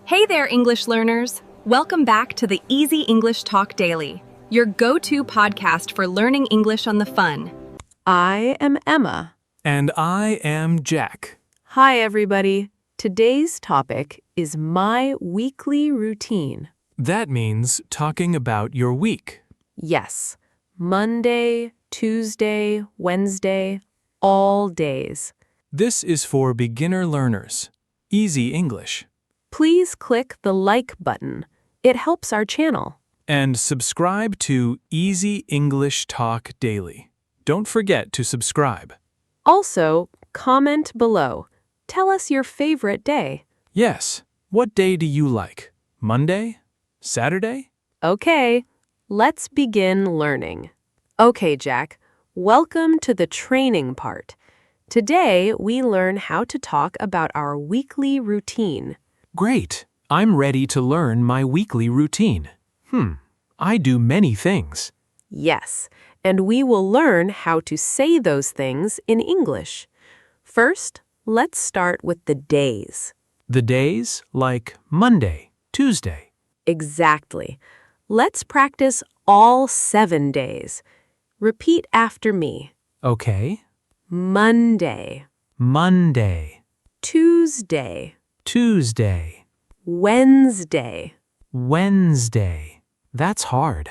Hey there, English learners! Welcome back to the Easy English Talk Daily, your go-to podcast for learning English on the fun. I am Emma. And I am Jack. Hi, everybody. Today's topic is my weekly routine. That means talking about your week. Yes, Monday, Tuesday, Wednesday, all days. This is for beginner learners. Easy English. Please click the like button. It helps our channel. And subscribe to Easy English Talk Daily. Don't forget to subscribe. Also, comment below. Tell us your favorite day. Yes, what day do you like? Monday? Saturday? Okay, let's begin learning. Okay, Jack, welcome to the training part. Today, we learn how to talk about our weekly routine. Great. I'm ready to learn my weekly routine. I do many things. Yes, and we will learn how to say those things in English. First, let's start with the days. The days like Monday, Tuesday. Exactly. Let's practice all 7 days. Repeat after me. Okay. Monday, Monday, Tuesday, Tuesday, Wednesday. Wednesday. That's hard.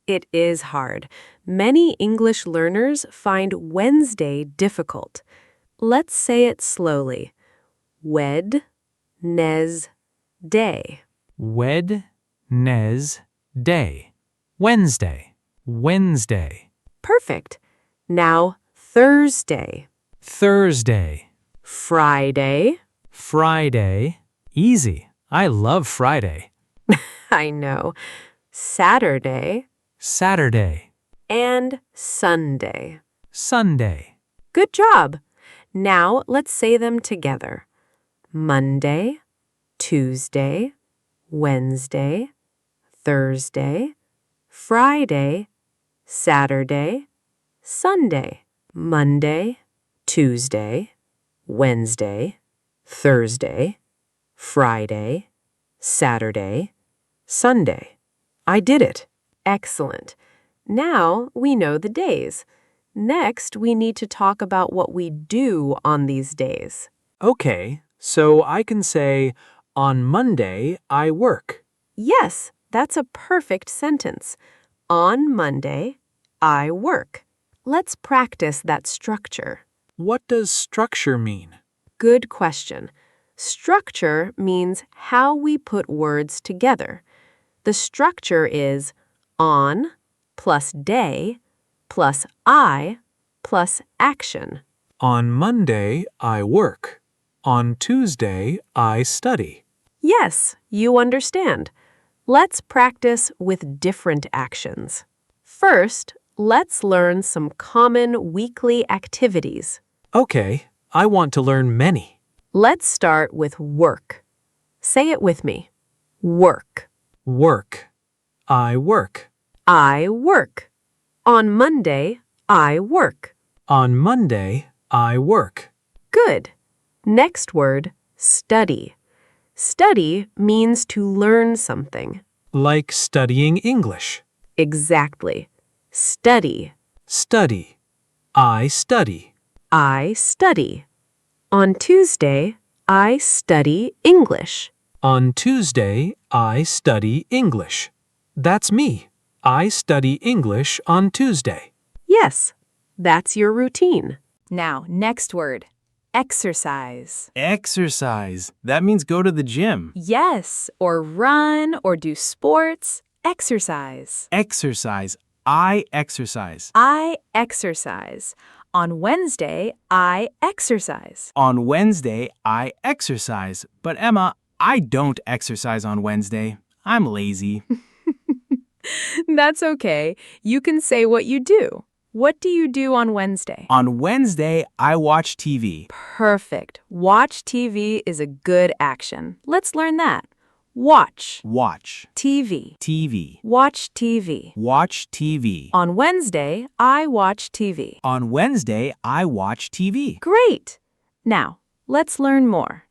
It is hard. Many English learners find Wednesday difficult. Let's say it slowly. Wednesday. Wednesday. Wednesday. Wednesday. Perfect. Now, Thursday, Thursday. Friday. Friday. Easy. I love Friday. I know. Saturday Saturday. and Sunday. Sunday. Good job. Now, let's say them together. Monday, Tuesday, Wednesday, Thursday, Friday, Saturday, Sunday. Monday, Tuesday, Wednesday, Thursday, Friday, Saturday, Sunday. I did it. Excellent. Now we know the days. Next, we need to talk about what we do on these days. Okay, so I can say, on Monday, I work. Yes, that's a perfect sentence. On Monday, I work. Let's practice that structure. What does structure mean? Good question. Structure means how we put words together. The structure is on plus day plus I plus action. On Monday, I work. On Tuesday, I study. Yes, you understand. Let's practice with different actions. First, let's learn some common weekly activities. Okay, I want to learn many. Let's start with work. Say it with me. Work. Work. I work. I work. On Monday, I work. On Monday, I work. Good. Next word, study. Study means to learn something. Like studying English. Exactly. Study. Study. I study. I study. On Tuesday, I study English. On Tuesday, I study English. That's me. I study English on Tuesday. Yes, that's your routine. Now, next word, exercise. Exercise. That means go to the gym. Yes, or run or do sports. Exercise. Exercise. I exercise. I exercise. On Wednesday, I exercise. On Wednesday, I exercise. But Emma, I don't exercise on Wednesday. I'm lazy. That's okay. You can say what you do. What do you do on Wednesday? On Wednesday, I watch TV. Perfect. Watch TV is a good action. Let's learn that. Watch. Watch. TV. TV. Watch TV. Watch TV. On Wednesday, I watch TV. On Wednesday, I watch TV. Great. Now, let's learn more.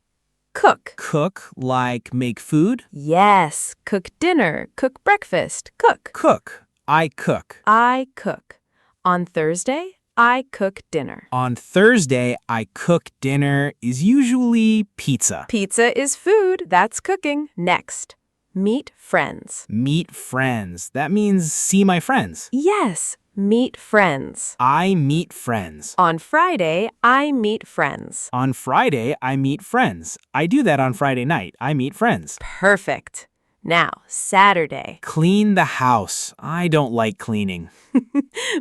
Cook. Cook, like make food? Yes, cook dinner, cook breakfast, cook. Cook. I cook. I cook. On Thursday, I cook dinner. On Thursday, I cook dinner is usually pizza. Pizza is food, that's cooking. Next, meet friends. Meet friends. That means see my friends. Yes, meet friends. I meet friends. On Friday, I meet friends. On Friday, I meet friends. I do that on Friday night. I meet friends. Perfect. Now, Saturday. Clean the house. I don't like cleaning.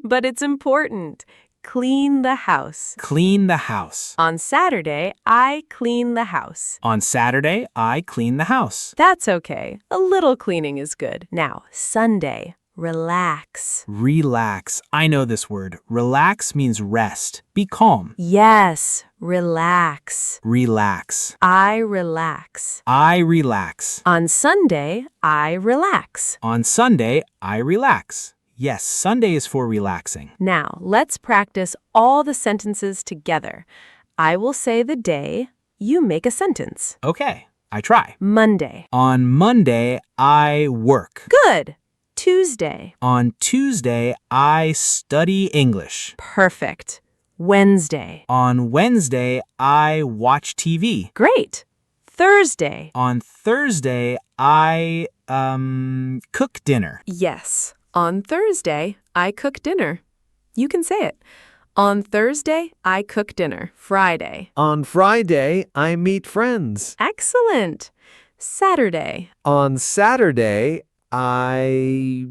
But it's important. Clean the house. Clean the house. On Saturday, I clean the house. On Saturday, I clean the house. That's okay. A little cleaning is good. Now, Sunday. Relax. Relax. I know this word. Relax means rest. Be calm. Yes, relax. Relax. I relax. I relax. On Sunday, I relax. On Sunday, I relax. Yes, Sunday is for relaxing. Now, let's practice all the sentences together. I will say the day, you make a sentence. Okay, I try. Monday. On Monday, I work. Good. Tuesday. On Tuesday, I study English. Perfect. Wednesday. On Wednesday, I watch TV. Great. Thursday. On Thursday, I cook dinner. Yes. On Thursday, I cook dinner. You can say it. On Thursday, I cook dinner. Friday. On Friday, I meet friends. Excellent. Saturday. On Saturday, I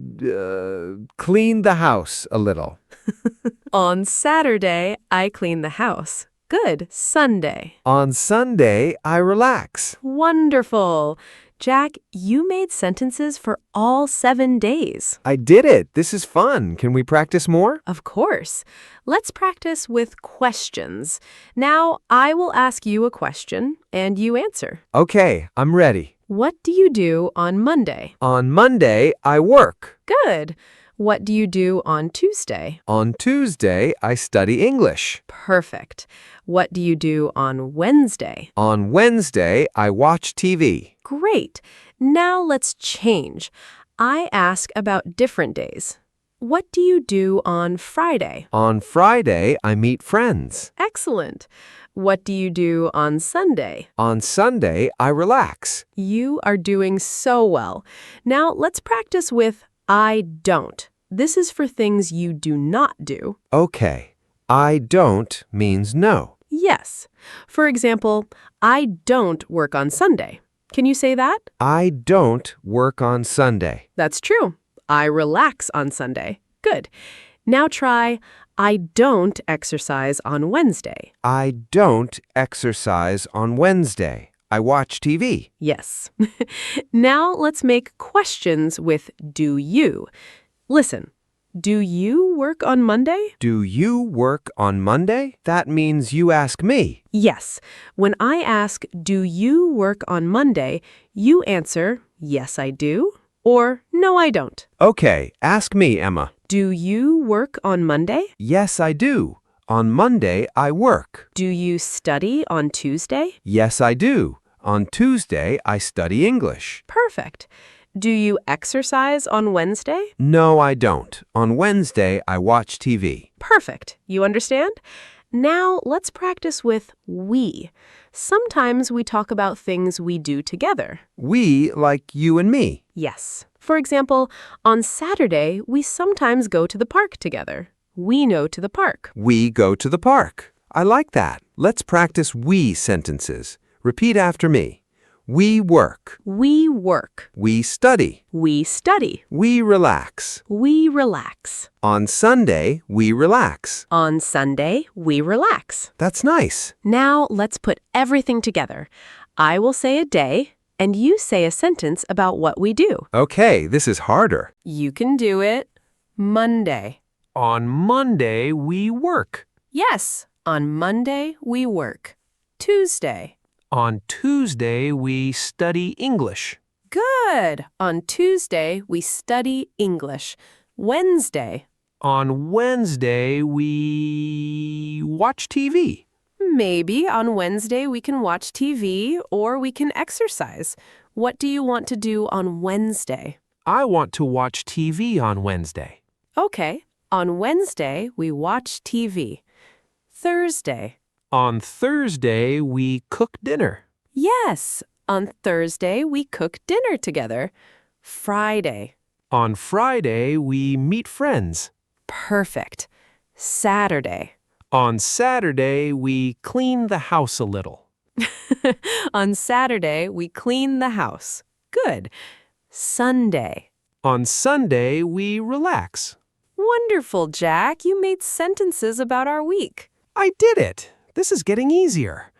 clean the house a little. On Saturday, I clean the house. Good. Sunday. On Sunday, I relax. Wonderful. Jack, you made sentences for all 7 days. I did it. This is fun. Can we practice more? Of course. Let's practice with questions. Now, I will ask you a question, and you answer. Okay, I'm ready. What do you do on Monday? On Monday, I work. Good. What do you do on Tuesday? On Tuesday, I study English. Perfect. What do you do on Wednesday? On Wednesday, I watch TV. Great. Now let's change. I ask about different days. What do you do on Friday? On Friday, I meet friends. Excellent. What do you do on Sunday? On Sunday, I relax. You are doing so well. Now let's practice with I don't. This is for things you do not do. Okay. I don't means no. Yes. For example, I don't work on Sunday. Can you say that? I don't work on Sunday. That's true. I relax on Sunday. Good. Now try, I don't exercise on Wednesday. I don't exercise on Wednesday. I watch TV. Yes. Now let's make questions with do you. Listen, do you work on Monday? Do you work on Monday? That means you ask me. Yes. When I ask, do you work on Monday, you answer, yes, I do, or no, I don't. Okay, ask me, Emma. Do you work on Monday? Yes, I do. On Monday, I work. Do you study on Tuesday? Yes, I do. On Tuesday, I study English. Perfect. Do you exercise on Wednesday? No, I don't. On Wednesday, I watch TV. Perfect. You understand? Now let's practice with we. Sometimes we talk about things we do together. We, like you and me. Yes. For example, on Saturday, we sometimes go to the park together. We go to the park. We go to the park. I like that. Let's practice we sentences. Repeat after me. We work. We work. We study. We study. We relax. We relax. On Sunday, we relax. On Sunday, we relax. That's nice. Now let's put everything together. I will say a day, and you say a sentence about what we do. Okay, this is harder. You can do it. Monday. On Monday, we work. Yes, on Monday we work. Tuesday. On Tuesday, we study English. Good. On Tuesday we study English. Wednesday. On Wednesday, we watch TV. Maybe on Wednesday we can watch TV or we can exercise. What do you want to do on Wednesday? I want to watch TV on Wednesday. Okay, on Wednesday we watch TV. Thursday. On Thursday, we cook dinner. Yes, on Thursday we cook dinner together. Friday. On Friday, we meet friends. Perfect. Saturday. On Saturday, we clean the house a little. On Saturday, we clean the house. Good. Sunday. On Sunday, we relax. Wonderful, Jack. You made sentences about our week. I did it. This is getting easier.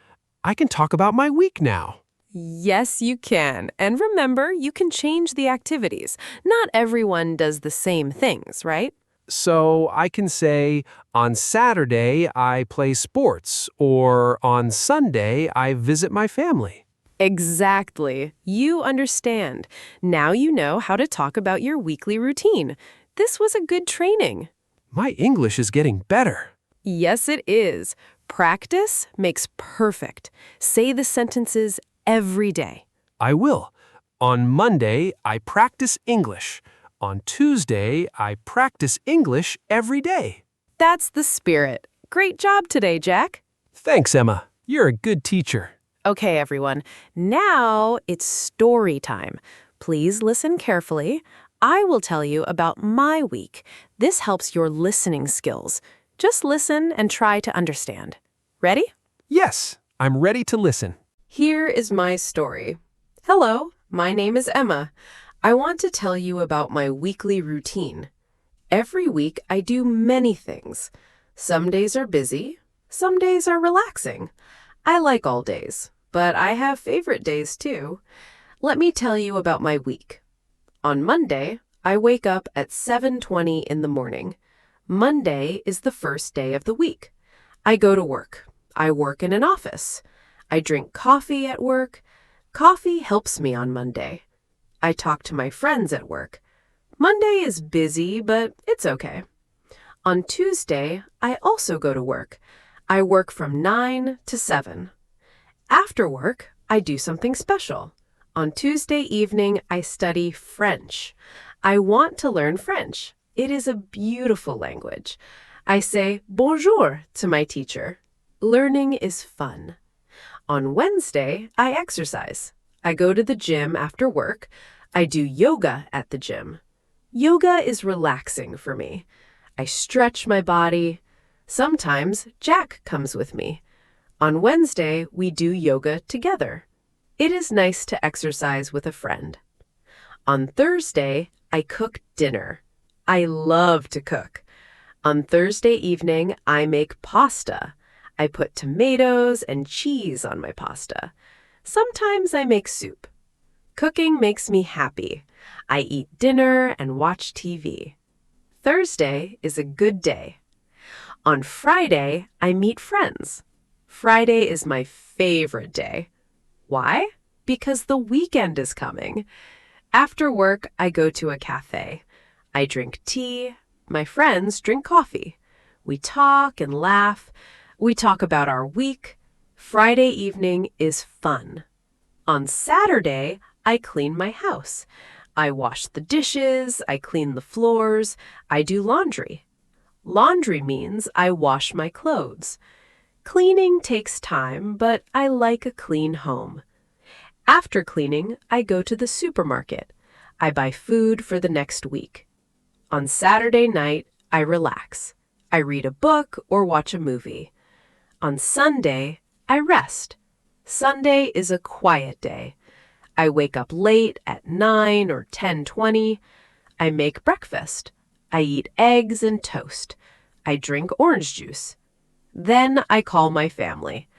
I can talk about my week now. Yes, you can. And remember, you can change the activities. Not everyone does the same things, right? So I can say, on Saturday, I play sports, or on Sunday, I visit my family. Exactly. You understand. Now you know how to talk about your weekly routine. This was a good training. My English is getting better. Yes, it is. Practice makes perfect. Say the sentences every day. I will. On Monday, I practice English. On Tuesday, I practice English every day. That's the spirit. Great job today, Jack. Thanks, Emma. You're a good teacher. Okay, everyone. Now it's story time. Please listen carefully. I will tell you about my week. This helps your listening skills. Just listen and try to understand. Ready? Yes, I'm ready to listen. Here is my story. Hello, my name is Emma. I want to tell you about my weekly routine. Every week I do many things. Some days are busy, some days are relaxing. I like all days, but I have favorite days too. Let me tell you about my week. On Monday, I wake up at 7:20 in the morning. Monday is the first day of the week. I go to work. I work in an office. I drink coffee at work. Coffee helps me on Monday. I talk to my friends at work. Monday is busy, but it's okay. On Tuesday, I also go to work. I work from 9 to 7. After work, I do something special. On Tuesday evening, I study French. I want to learn French. It is a beautiful language. I say bonjour to my teacher. Learning is fun. On Wednesday, I exercise. I go to the gym after work. I do yoga at the gym. Yoga is relaxing for me. I stretch my body. Sometimes Jack comes with me. On Wednesday, we do yoga together. It is nice to exercise with a friend. On Thursday, I cook dinner. I love to cook. On Thursday evening, I make pasta. I put tomatoes and cheese on my pasta. Sometimes I make soup. Cooking makes me happy. I eat dinner and watch TV. Thursday is a good day. On Friday, I meet friends. Friday is my favorite day. Why? Because the weekend is coming. After work, I go to a cafe. I drink tea. My friends drink coffee. We talk and laugh. We talk about our week. Friday evening is fun. On Saturday, I clean my house. I wash the dishes. I clean the floors. I do laundry. Laundry means I wash my clothes. Cleaning takes time, but I like a clean home. After cleaning, I go to the supermarket. I buy food for the next week. On Saturday night, I relax. I read a book or watch a movie. On Sunday, I rest. Sunday is a quiet day. I wake up late at 9 or 10:20. I make breakfast. I eat eggs and toast. I drink orange juice. Then I call my family.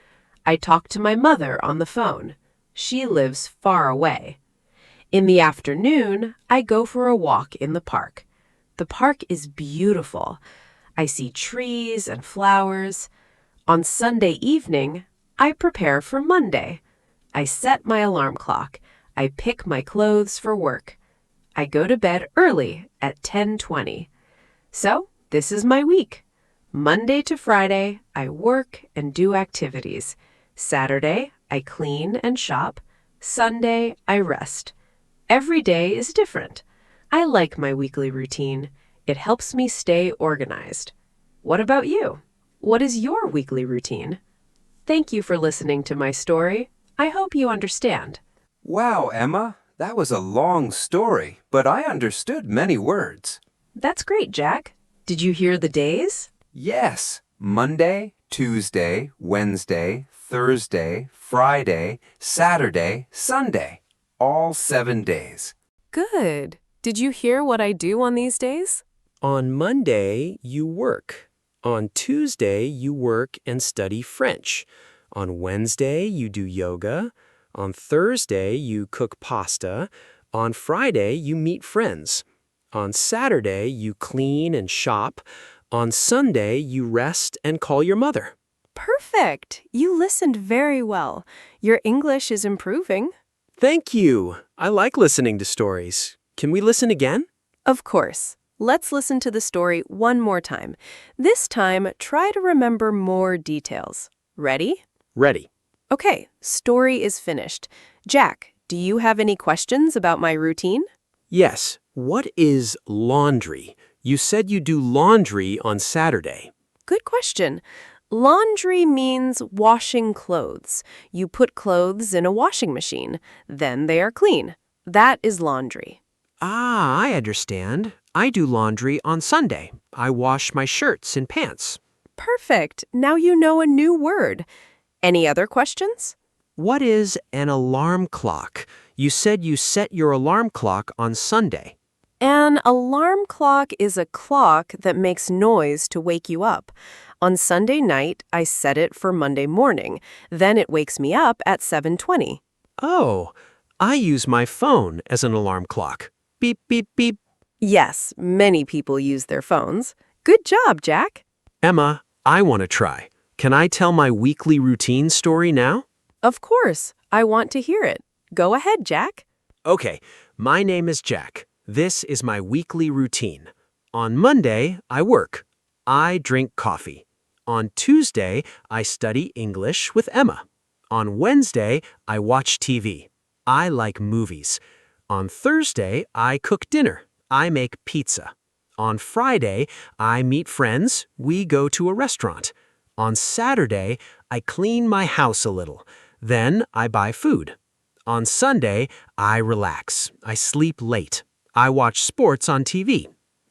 I talk to my mother on the phone. She lives far away. In the afternoon, I go for a walk in the park. The park is beautiful. I see trees and flowers. On Sunday evening, I prepare for Monday. I set my alarm clock. I pick my clothes for work. I go to bed early at 10:20. So, this is my week. Monday to Friday, I work and do activities. Saturday, I clean and shop. Sunday, I rest. Every day is different. I like my weekly routine. It helps me stay organized. What about you? What is your weekly routine? Thank you for listening to my story. I hope you understand. Wow, Emma, that was a long story, but I understood many words. That's great, Jack. Did you hear the days? Yes, Monday, Tuesday, Wednesday, Thursday, Friday, Saturday, Sunday. All 7 days. Good. Did you hear what I do on these days? On Monday, you work. On Tuesday, you work and study French. On Wednesday, you do yoga. On Thursday, you cook pasta. On Friday, you meet friends. On Saturday, you clean and shop. On Sunday, you rest and call your mother. Perfect. You listened very well. Your English is improving. Thank you. I like listening to stories. Can we listen again? Of course. Let's listen to the story one more time. This time, try to remember more details. Ready? Ready. Okay, story is finished. Jack, do you have any questions about my routine? Yes. What is laundry? You said you do laundry on Saturday. Good question. Laundry means washing clothes. You put clothes in a washing machine. Then they are clean. That is laundry. Ah, I understand. I do laundry on Sunday. I wash my shirts and pants. Perfect. Now you know a new word. Any other questions? What is an alarm clock? You said you set your alarm clock on Sunday. An alarm clock is a clock that makes noise to wake you up. On Sunday night, I set it for Monday morning. Then it wakes me up at 7:20. Oh, I use my phone as an alarm clock. Beep, beep, beep. Yes, many people use their phones. Good job, Jack. Emma, I want to try. Can I tell my weekly routine story now? Of course. I want to hear it. Go ahead, Jack. Okay, my name is Jack. This is my weekly routine. On Monday, I work. I drink coffee. On Tuesday, I study English with Emma. On Wednesday, I watch TV. I like movies. On Thursday, I cook dinner. I make pizza. On Friday, I meet friends. We go to a restaurant. On Saturday, I clean my house a little. Then I buy food. On Sunday, I relax. I sleep late. I watch sports on TV.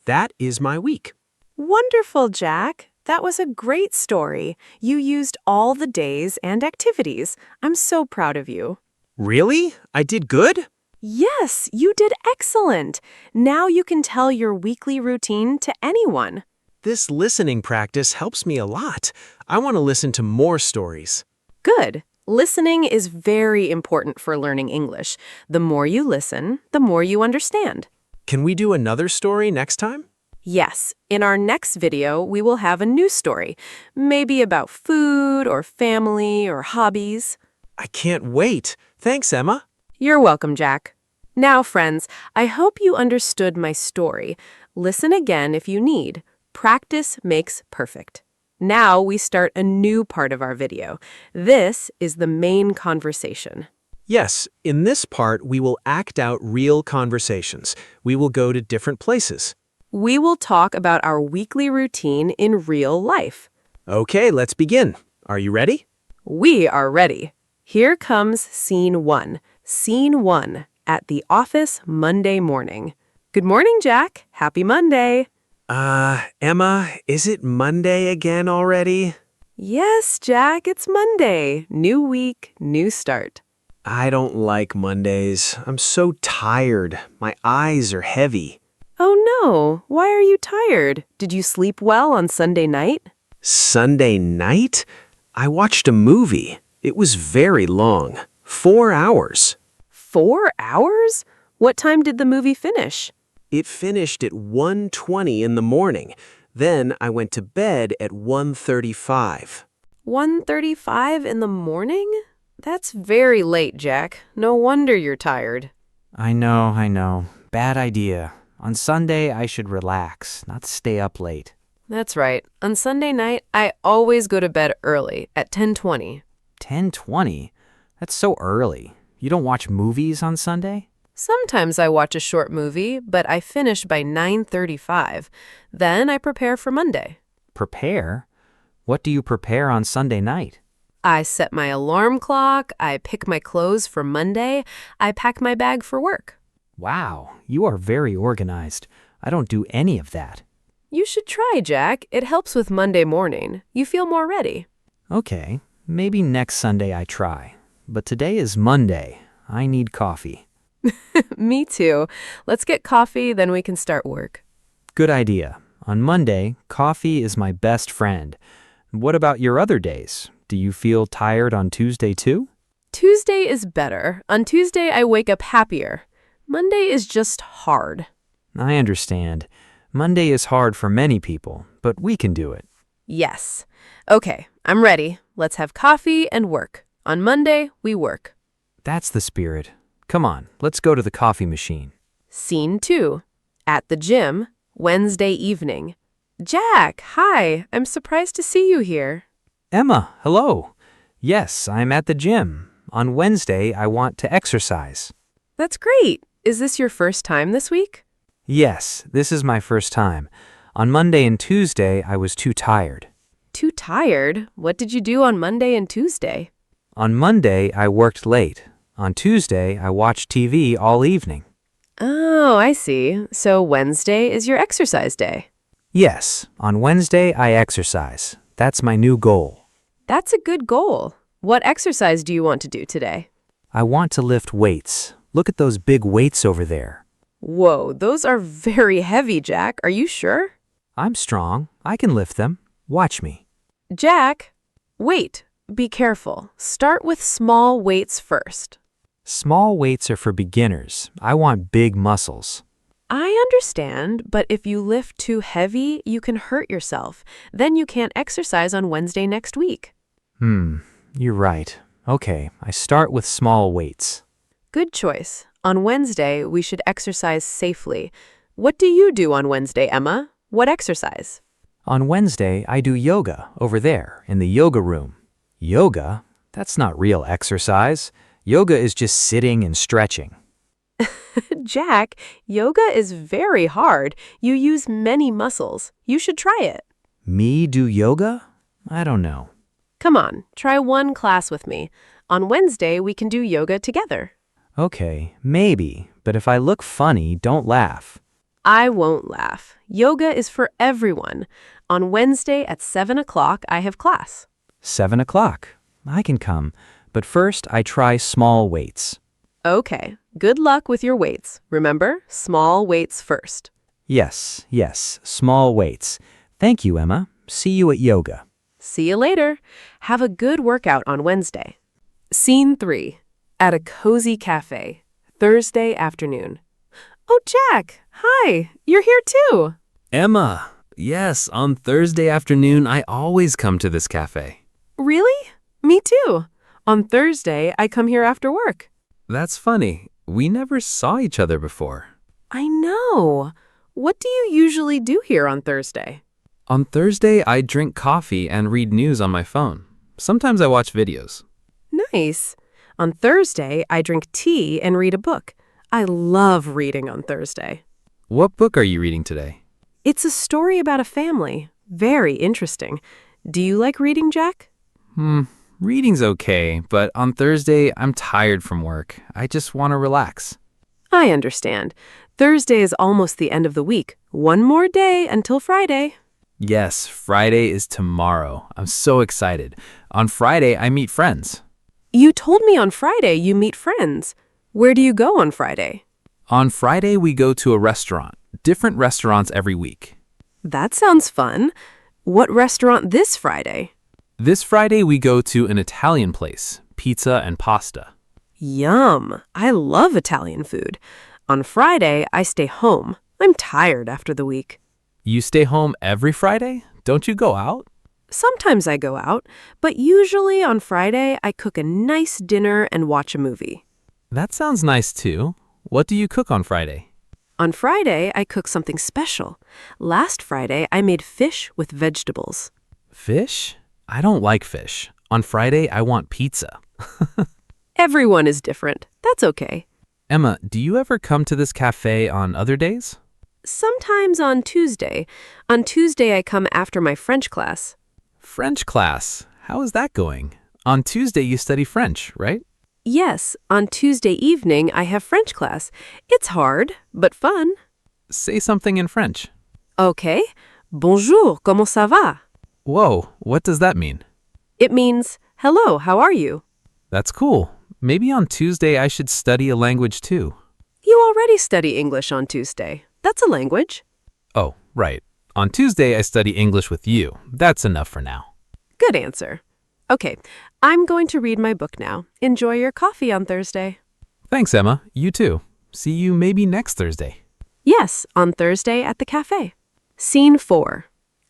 That is my week. Wonderful, Jack. That was a great story. You used all the days and activities. I'm so proud of you. Really? I did good? Yes, you did excellent. Now you can tell your weekly routine to anyone. This listening practice helps me a lot. I want to listen to more stories. Good. Listening is very important for learning English. The more you listen, the more you understand. Can we do another story next time? Yes, in our next video, we will have a new story, maybe about food or family or hobbies. I can't wait. Thanks, Emma. You're welcome, Jack. Now, friends, I hope you understood my story. Listen again if you need. Practice makes perfect. Now we start a new part of our video. This is the main conversation. Yes, in this part, we will act out real conversations. We will go to different places. We will talk about our weekly routine in real life. Okay, let's begin. Are you ready? We are ready. Here comes scene 1. Scene 1, at the office Monday morning. Good morning, Jack. Happy Monday. Emma, is it Monday again already? Yes, Jack, it's Monday. New week, new start. I don't like Mondays. I'm so tired. My eyes are heavy. Oh no, why are you tired? Did you sleep well on Sunday night? Sunday night? I watched a movie. It was very long. 4 hours. 4 hours? What time did the movie finish? It finished at 1:20 in the morning. Then I went to bed at 1:35. 1:35 in the morning? That's very late, Jack. No wonder you're tired. I know. Bad idea. On Sunday, I should relax, not stay up late. That's right. On Sunday night, I always go to bed early at 10:20. 10:20? That's so early. You don't watch movies on Sunday? Sometimes I watch a short movie, but I finish by 9:35. Then I prepare for Monday. Prepare? What do you prepare on Sunday night? I set my alarm clock, I pick my clothes for Monday, I pack my bag for work. Wow, you are very organized. I don't do any of that. You should try, Jack. It helps with Monday morning. You feel more ready. Okay, maybe next Sunday I try. But today is Monday. I need coffee. Me too. Let's get coffee, then we can start work. Good idea. On Monday, coffee is my best friend. What about your other days? Do you feel tired on Tuesday too? Tuesday is better. On Tuesday, I wake up happier. Monday is just hard. I understand. Monday is hard for many people, but we can do it. Yes. Okay, I'm ready. Let's have coffee and work. On Monday, we work. That's the spirit. Come on, let's go to the coffee machine. Scene 2. At the gym, Wednesday evening. Jack, hi. I'm surprised to see you here. Emma, hello. Yes, I'm at the gym. On Wednesday, I want to exercise. That's great. Is this your first time this week? Yes, this is my first time. On Monday and Tuesday, I was too tired. Too tired? What did you do on Monday and Tuesday? On Monday, I worked late. On Tuesday, I watched TV all evening. Oh, I see. So Wednesday is your exercise day. Yes, on Wednesday, I exercise. That's my new goal. That's a good goal. What exercise do you want to do today? I want to lift weights. Look at those big weights over there. Whoa, those are very heavy, Jack. Are you sure? I'm strong. I can lift them. Watch me. Jack, wait. Be careful. Start with small weights first. Small weights are for beginners. I want big muscles. I understand, but if you lift too heavy, you can hurt yourself. Then you can't exercise on Wednesday next week. You're right. Okay, I start with small weights. Good choice. On Wednesday, we should exercise safely. What do you do on Wednesday, Emma? What exercise? On Wednesday, I do yoga over there in the yoga room. Yoga? That's not real exercise. Yoga is just sitting and stretching. Jack, yoga is very hard. You use many muscles. You should try it. Me do yoga? I don't know. Come on, try one class with me. On Wednesday, we can do yoga together. Okay, maybe, but if I look funny, don't laugh. I won't laugh. Yoga is for everyone. On Wednesday at 7 o'clock, I have class. 7 o'clock. I can come, but first I try small weights. Okay, good luck with your weights. Remember, small weights first. Yes, small weights. Thank you, Emma. See you at yoga. See you later. Have a good workout on Wednesday. Scene 3. At a cozy cafe. Thursday afternoon. Oh, Jack. Hi. You're here too. Emma, yes, on Thursday afternoon, I always come to this cafe. Really? Me too. On Thursday, I come here after work. That's funny. We never saw each other before. I know. What do you usually do here on Thursday? On Thursday, I drink coffee and read news on my phone. Sometimes I watch videos. Nice. On Thursday, I drink tea and read a book. I love reading on Thursday. What book are you reading today? It's a story about a family. Very interesting. Do you like reading, Jack? Reading's okay, but on Thursday, I'm tired from work. I just want to relax. I understand. Thursday is almost the end of the week. One more day until Friday. Yes, Friday is tomorrow. I'm so excited. On Friday, I meet friends. You told me on Friday you meet friends. Where do you go on Friday? On Friday, we go to a restaurant. Different restaurants every week. That sounds fun. What restaurant this Friday? This Friday, we go to an Italian place, pizza and pasta. Yum! I love Italian food. On Friday, I stay home. I'm tired after the week. You stay home every Friday? Don't you go out? Sometimes I go out, but usually on Friday, I cook a nice dinner and watch a movie. That sounds nice too. What do you cook on Friday? On Friday, I cook something special. Last Friday, I made fish with vegetables. Fish? I don't like fish. On Friday, I want pizza. Everyone is different. That's okay. Emma, do you ever come to this cafe on other days? Sometimes on Tuesday. On Tuesday, I come after my French class. French class. How is that going? On Tuesday, you study French, right? Yes, on Tuesday evening, I have French class. It's hard, but fun. Say something in French. Okay. Bonjour, comment ça va? Whoa, what does that mean? It means, hello, how are you? That's cool. Maybe on Tuesday I should study a language too. You already study English on Tuesday. That's a language. Oh, right. On Tuesday I study English with you. That's enough for now. Good answer. Okay, I'm going to read my book now. Enjoy your coffee on Thursday. Thanks, Emma. You too. See you maybe next Thursday. Yes, on Thursday at the cafe. Scene 4.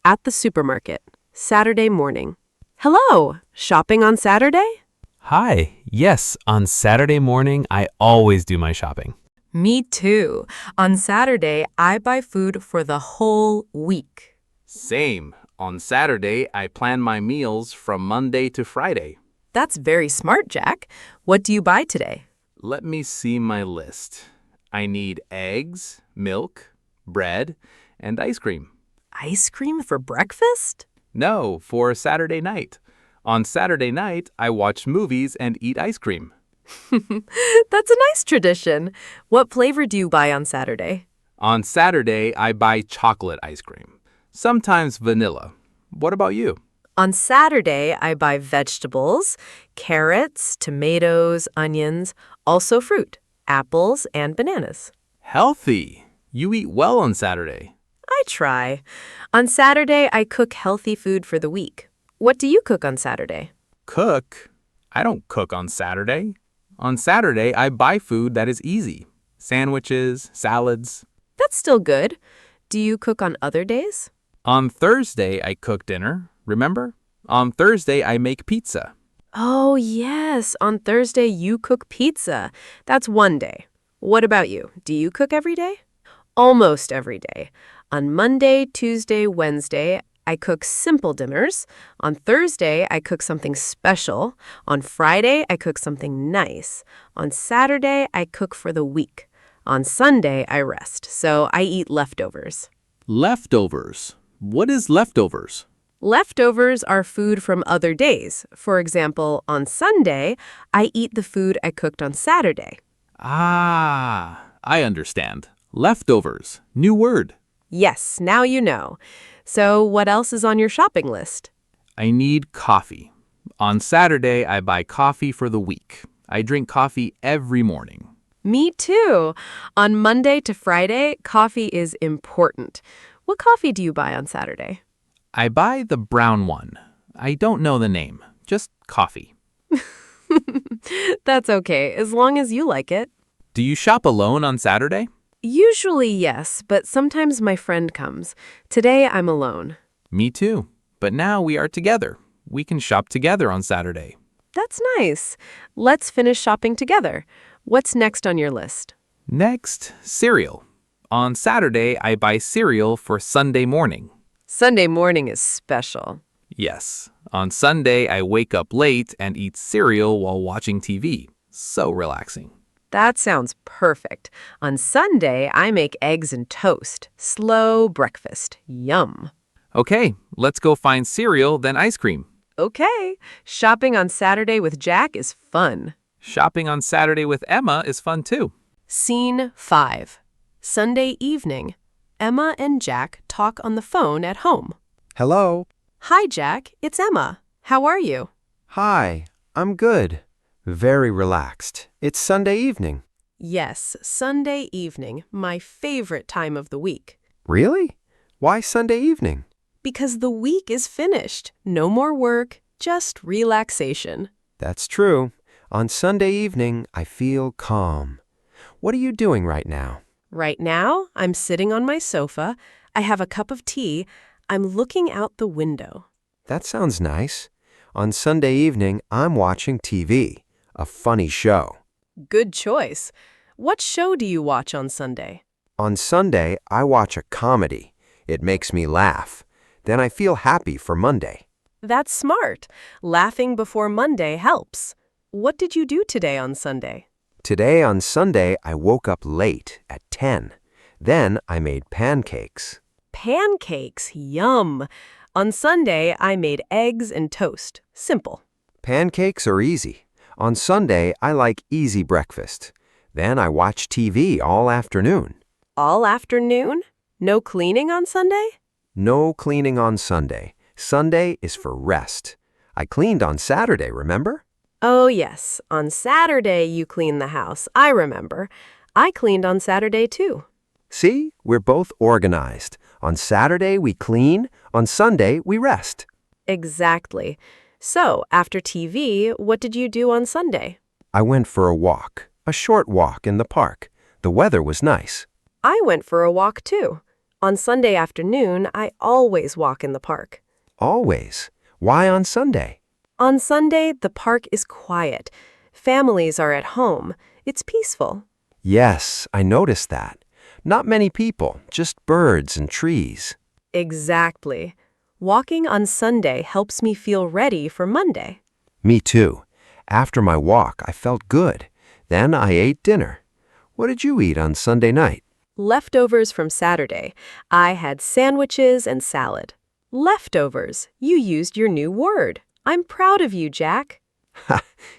At the supermarket. Saturday morning. Hello! Shopping on Saturday? Hi. Yes, on Saturday morning I always do my shopping. Me too. On Saturday, I buy food for the whole week. Same. On Saturday, I plan my meals from Monday to Friday. That's very smart, Jack. What do you buy today? Let me see my list. I need eggs, milk, bread, and ice cream. Ice cream for breakfast? No, for Saturday night. On Saturday night, I watch movies and eat ice cream. That's a nice tradition. What flavor do you buy on Saturday? On Saturday, I buy chocolate ice cream. Sometimes vanilla. What about you? On Saturday, I buy vegetables, carrots, tomatoes, onions, also fruit, apples, and bananas. Healthy. You eat well on Saturday. I try. On Saturday, I cook healthy food for the week. What do you cook on Saturday? Cook? I don't cook on Saturday. On Saturday, I buy food that is easy. Sandwiches, salads. That's still good. Do you cook on other days? On Thursday, I cook dinner. Remember? On Thursday, I make pizza. Oh, yes. On Thursday, you cook pizza. That's one day. What about you? Do you cook every day? Almost every day. On Monday, Tuesday, Wednesday, I cook simple dinners. On Thursday, I cook something special. On Friday, I cook something nice. On Saturday, I cook for the week. On Sunday, I rest, so I eat leftovers. Leftovers. What is leftovers? Leftovers are food from other days. For example, on Sunday, I eat the food I cooked on Saturday. Ah, I understand. Leftovers. New word. Yes, now you know. So what else is on your shopping list? I need coffee. On Saturday, I buy coffee for the week. I drink coffee every morning. Me too. On Monday to Friday, coffee is important. What coffee do you buy on Saturday? I buy the brown one. I don't know the name. Just coffee. That's okay, as long as you like it. Do you shop alone on Saturday? Usually yes, but sometimes my friend comes. Today I'm alone. Me too. But now we are together. We can shop together on Saturday. That's nice. Let's finish shopping together. What's next on your list? Next, cereal. On Saturday, I buy cereal for Sunday morning. Sunday morning is special. Yes. On Sunday, I wake up late and eat cereal while watching TV. So relaxing. That sounds perfect. On Sunday, I make eggs and toast. Slow breakfast. Yum. Okay, let's go find cereal, then ice cream. Okay. Shopping on Saturday with Jack is fun. Shopping on Saturday with Emma is fun too. Scene 5. Sunday evening. Emma and Jack talk on the phone at home. Hello. Hi, Jack. It's Emma. How are you? Hi. I'm good. Very relaxed. It's Sunday evening. Yes, Sunday evening, my favorite time of the week. Really? Why Sunday evening? Because the week is finished. No more work, just relaxation. That's true. On Sunday evening, I feel calm. What are you doing right now? Right now, I'm sitting on my sofa. I have a cup of tea. I'm looking out the window. That sounds nice. On Sunday evening, I'm watching TV. A funny show. Good choice. What show do you watch on Sunday? On Sunday, I watch a comedy. It makes me laugh. Then I feel happy for Monday. That's smart. Laughing before Monday helps. What did you do today on Sunday? Today on Sunday, I woke up late at 10. Then I made pancakes. Pancakes, yum. On Sunday, I made eggs and toast. Simple. Pancakes are easy. On Sunday, I like easy breakfast. Then I watch TV all afternoon. All afternoon? No cleaning on Sunday? No cleaning on Sunday. Sunday is for rest. I cleaned on Saturday, remember? Oh, yes. On Saturday, you clean the house. I remember. I cleaned on Saturday, too. See, we're both organized. On Saturday, we clean. On Sunday, we rest. Exactly. So, after TV, what did you do on Sunday? I went for a walk, a short walk in the park. The weather was nice. I went for a walk, too. On Sunday afternoon, I always walk in the park. Always. Why on Sunday? On Sunday, the park is quiet. Families are at home. It's peaceful. Yes, I noticed that. Not many people, just birds and trees. Exactly. Walking on Sunday helps me feel ready for Monday. Me too. After my walk, I felt good. Then I ate dinner. What did you eat on Sunday night? Leftovers from Saturday. I had sandwiches and salad. Leftovers. You used your new word. I'm proud of you, Jack.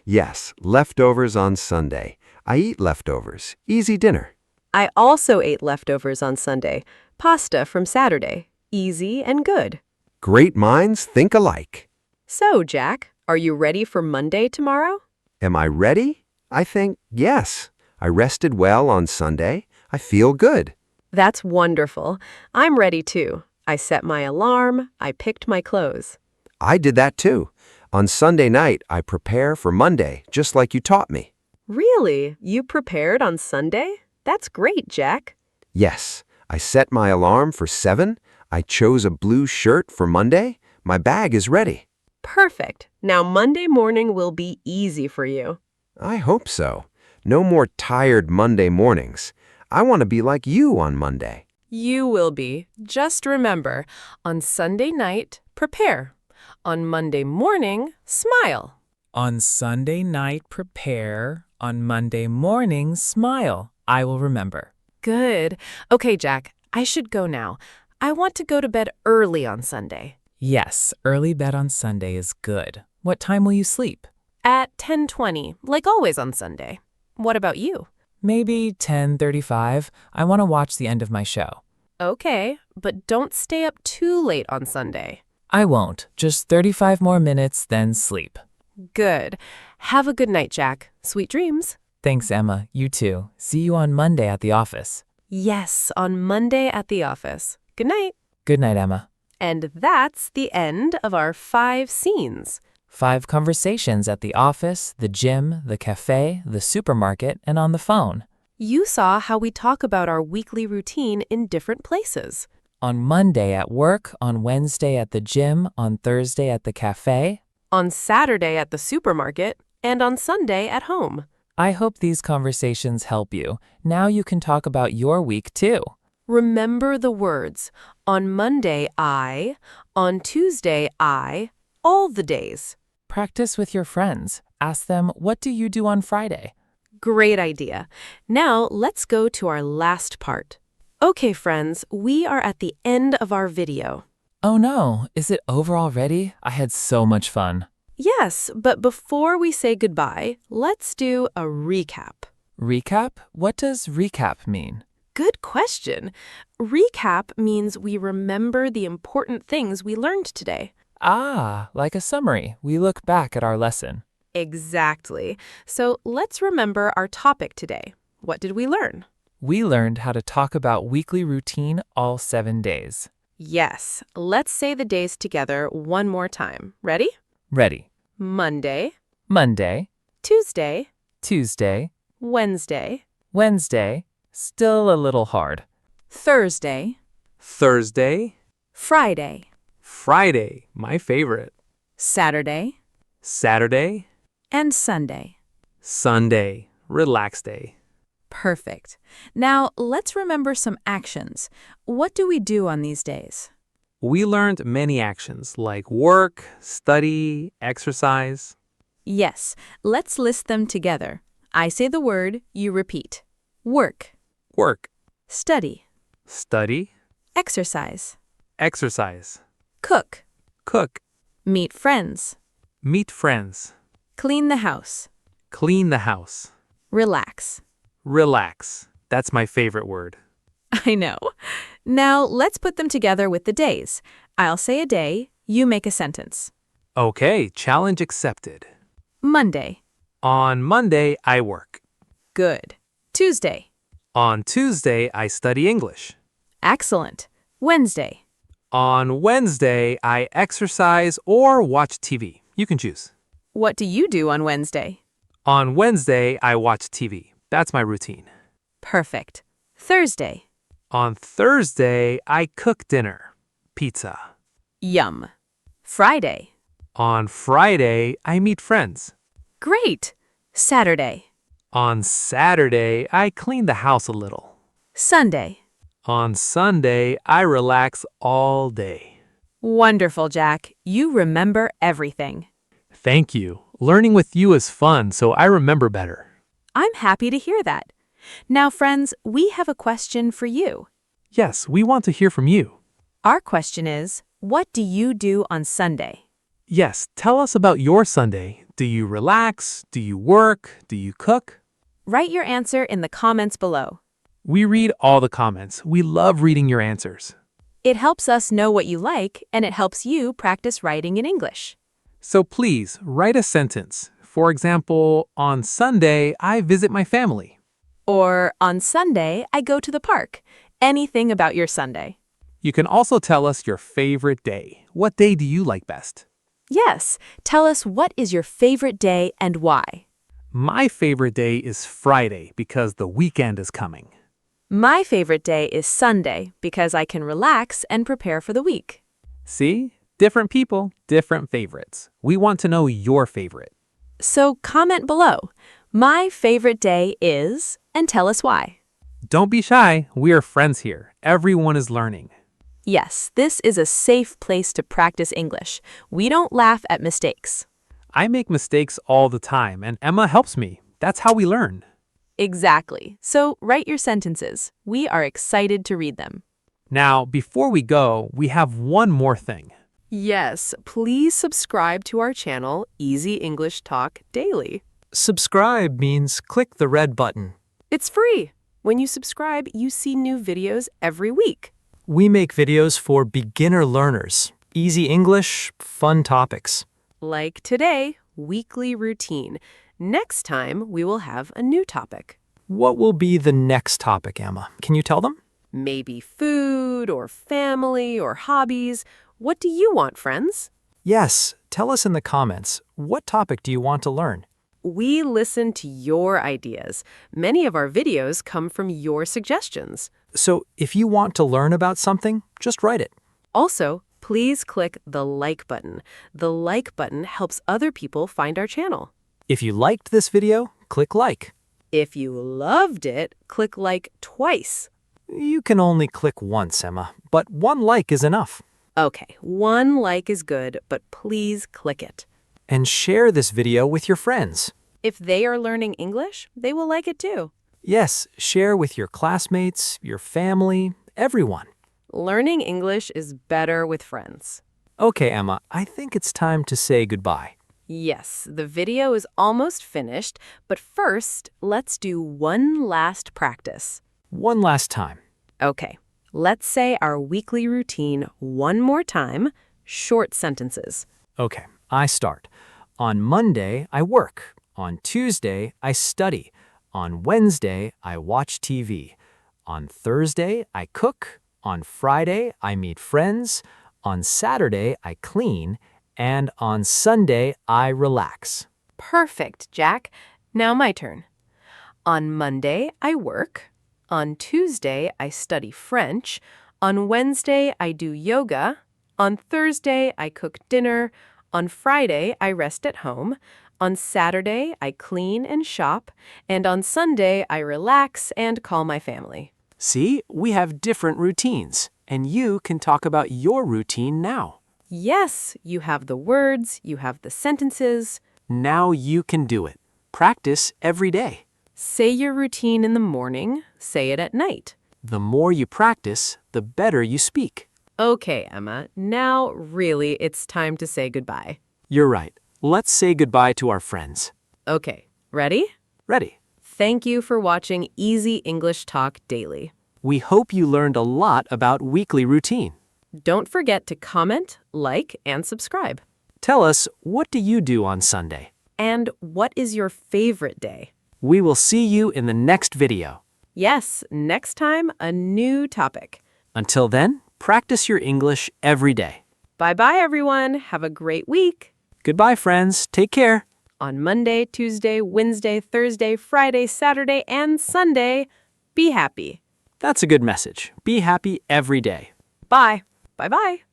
Yes, leftovers on Sunday. I eat leftovers. Easy dinner. I also ate leftovers on Sunday. Pasta from Saturday. Easy and good. Great minds think alike. So, Jack, are you ready for Monday tomorrow? Am I ready? I think yes. I rested well on Sunday. I feel good. That's wonderful. I'm ready too. I set my alarm. I picked my clothes. I did that too. On Sunday night, I prepare for Monday, just like you taught me. Really? You prepared on Sunday? That's great, Jack. Yes, I set my alarm for 7. I chose a blue shirt for Monday. My bag is ready. Perfect. Now Monday morning will be easy for you. I hope so. No more tired Monday mornings. I want to be like you on Monday. You will be. Just remember, on Sunday night, prepare. On Monday morning, smile. On Sunday night, prepare. On Monday morning, smile. I will remember. Good. Okay, Jack, I should go now. I want to go to bed early on Sunday. Yes, early bed on Sunday is good. What time will you sleep? At 10:20, like always on Sunday. What about you? Maybe 10:35. I want to watch the end of my show. Okay, but don't stay up too late on Sunday. I won't. Just 35 more minutes, then sleep. Good. Have a good night, Jack. Sweet dreams. Thanks, Emma. You too. See you on Monday at the office. Yes, on Monday at the office. Good night. Good night, Emma. And that's the end of our 5 scenes. 5 conversations at the office, the gym, the cafe, the supermarket, and on the phone. You saw how we talk about our weekly routine in different places. On Monday at work, on Wednesday at the gym, on Thursday at the cafe. On Saturday at the supermarket, and on Sunday at home. I hope these conversations help you. Now you can talk about your week too. Remember the words. On Monday, I. On Tuesday, I. All the days. Practice with your friends. Ask them, what do you do on Friday? Great idea. Now let's go to our last part. Okay, friends, we are at the end of our video. Oh no, is it over already? I had so much fun. Yes, but before we say goodbye, let's do a recap. Recap? What does recap mean? Good question. Recap means we remember the important things we learned today. Ah, like a summary. We look back at our lesson. Exactly. So let's remember our topic today. What did we learn? We learned how to talk about weekly routine all 7 days. Yes. Let's say the days together one more time. Ready? Ready. Monday, Monday, Tuesday, Tuesday, Wednesday, Wednesday, still a little hard. Thursday, Thursday, Friday, Friday, my favorite. Saturday, Saturday, and Sunday. Sunday, relax day. Perfect. Now, let's remember some actions. What do we do on these days? We learned many actions like work, study, exercise. Yes, let's list them together. I say the word, you repeat. Work, Work, study, study, exercise, exercise, cook, cook, meet friends, meet friends, clean the house, clean the house, relax. relax. That's my favorite word. I know. Now, let's put them together with the days. I'll say a day, you make a sentence. Okay, challenge accepted. Monday, On Monday, I work. good. Tuesday, On Tuesday, I study English. excellent. Wednesday, On Wednesday, I exercise or watch TV. You can choose. what do you do on Wednesday? On Wednesday, I watch TV. That's my routine. Perfect. Thursday, On Thursday, I cook dinner. Pizza. yum. Friday, On Friday, I meet friends. great. Saturday, On Saturday, I clean the house a little. Sunday. On Sunday, I relax all day. Wonderful, Jack. You remember everything. Thank you. Learning with you is fun, so I remember better. I'm happy to hear that. Now, friends, we have a question for you. Yes, we want to hear from you. Our question is, what do you do on Sunday? Yes, tell us about your Sunday. Do you relax? Do you work? Do you cook? Write your answer in the comments below. We read all the comments. We love reading your answers. It helps us know what you like, and it helps you practice writing in English. So please write a sentence. For example, on Sunday, I visit my family. Or, on Sunday, I go to the park. Anything about your Sunday. You can also tell us your favorite day. What day do you like best? Yes, tell us what is your favorite day and why. My favorite day is Friday because the weekend is coming. My favorite day is Sunday because I can relax and prepare for the week. See? Different people, different favorites. We want to know your favorite. So comment below. My favorite day is, and tell us why. Don't be shy. We are friends here. Everyone is learning. Yes, this is a safe place to practice English. We don't laugh at mistakes. I make mistakes all the time, and Emma helps me. That's how we learn. Exactly. So write your sentences. We are excited to read them. Now, before we go, we have one more thing. Yes, please subscribe to our channel, Easy English Talk Daily. Subscribe means click the red button. It's free. When you subscribe, you see new videos every week. We make videos for beginner learners. Easy English, fun topics. Like today, weekly routine. Next time, we will have a new topic. What will be the next topic, Emma? Can you tell them? Maybe food or family or hobbies. What do you want, friends? Yes, tell us in the comments. What topic do you want to learn? We listen to your ideas. Many of our videos come from your suggestions. So if you want to learn about something, just write it. Also, please click the like button. The like button helps other people find our channel. If you liked this video, click like. If you loved it, click like twice. You can only click once, Emma, but one like is enough. Okay, one like is good, but please click it. And share this video with your friends. If they are learning English, they will like it too. Yes, share with your classmates, your family, everyone. Learning English is better with friends. Okay, Emma, I think it's time to say goodbye. Yes, the video is almost finished, but first, let's do one last practice. One last time. Okay, let's say our weekly routine one more time, short sentences. Okay, I start. On Monday, I work. On Tuesday, I study. On Wednesday, I watch TV. On Thursday, I cook. On Friday, I meet friends. On Saturday, I clean. And on Sunday, I relax. Perfect, Jack. Now my turn. On Monday, I work. On Tuesday, I study French. On Wednesday, I do yoga. On Thursday, I cook dinner. On Friday, I rest at home. On Saturday, I clean and shop, and on Sunday, I relax and call my family. See, we have different routines, and you can talk about your routine now. Yes, you have the words, you have the sentences. Now you can do it. Practice every day. Say your routine in the morning, say it at night. The more you practice, the better you speak. Okay, Emma, now really it's time to say goodbye. You're right. Let's say goodbye to our friends. Okay, ready? Ready? Thank you for watching Easy English Talk Daily. We hope you learned a lot about weekly routine. Don't forget to comment, like, and subscribe. Tell us, what do you do on Sunday? And what is your favorite day? We will see you in the next video. Yes, next time, a new topic. Until then, practice your English every day. Bye-bye, everyone. Have a great week. Goodbye, friends. Take care. On Monday, Tuesday, Wednesday, Thursday, Friday, Saturday, and Sunday, be happy. That's a good message. Be happy every day. Bye. Bye-bye.